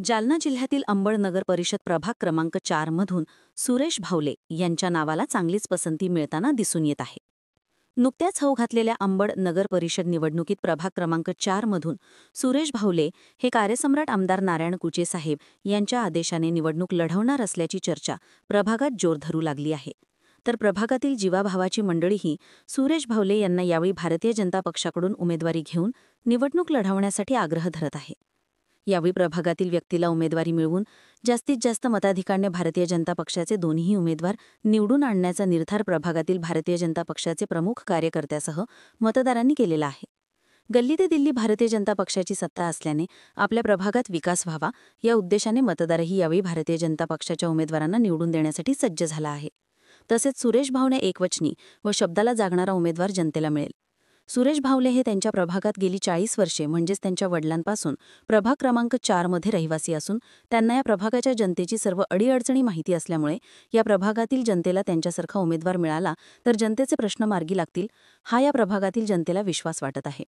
जालना जिल्ह्यातील अंबड नगर परिषद प्रभाग क्रमांक 4 मधून सुरेश भावले यांच्या नावाला चांगलीच पसंती मिळताना दिसून येत आहे. नुकत्याच होऊ घातलेल्या अंबड नगर परिषद निवडणुकीत प्रभाग क्रमांक 4 मधून सुरेश भावले हे कार्यसम्राट आमदार नारायण कुचे साहेब यांच्या आदेशाने निवडणूक लढवणार असल्याची चर्चा प्रभागात जोर धरू लागली आहे. तर प्रभागातील जीवाभावाची मंडळीही सुरेश भावले यांना यावेळी भारतीय जनता पक्षाकडून उमेदवारी घेऊन निवडणूक लढवण्यासाठी आग्रह धरत आहे. यावेळी प्रभागातील व्यक्तीला उमेदवारी मिळवून जास्तीत जास्त मताधिकाऱ्याने भारतीय जनता पक्षाचे दोन्ही उमेदवार निवडून आणण्याचा निर्धार प्रभागातील भारतीय जनता पक्षाचे प्रमुख कार्यकर्त्यासह मतदारांनी केलेला आहे. गल्ली ते दिल्ली भारतीय जनता पक्षाची सत्ता असल्याने आपल्या प्रभागात विकास व्हावा या उद्देशाने मतदारही यावेळी भारतीय जनता पक्षाच्या उमेदवारांना निवडून देण्यासाठी सज्ज झाला आहे. तसेच सुरेश भावले एकवचनी व शब्दाला जागणारा उमेदवार जनतेला मिळेल. सुरेश भावले हे त्यांच्या प्रभागात गेली 40 वर्षे म्हणजेच त्यांच्या वडिलांपासून प्रभाग क्रमांक 4 मध्ये रहिवासी असून त्यांना या प्रभागाच्या जनतेची सर्व अडीअडचणी माहिती असल्यामुळे या प्रभागातील जनतेला त्यांच्यासारखा उमेदवार मिळाला तर जनतेचे प्रश्न मार्गी लागतील हा या प्रभागातील जनतेला विश्वास वाटत आहे.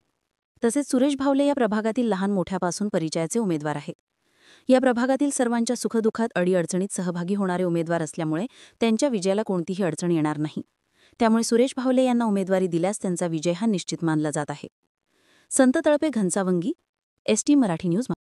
तसेच सुरेश भावले या प्रभागातील लहान मोठ्यापासून परिचयाचे उमेदवार आहेत. या प्रभागातील सर्वांच्या सुखदुःखात अडीअडचणीत सहभागी होणारे उमेदवार असल्यामुळे त्यांच्या विजयाला कोणतीही अडचण येणार नाही. त्यामुळे सुरेश भावले यांना उमेदवारी दिल्यास त्यांचा विजय हा निश्चित मानला जात आहे. संत तळपे घनसावंगी, ST मराठी न्यूज.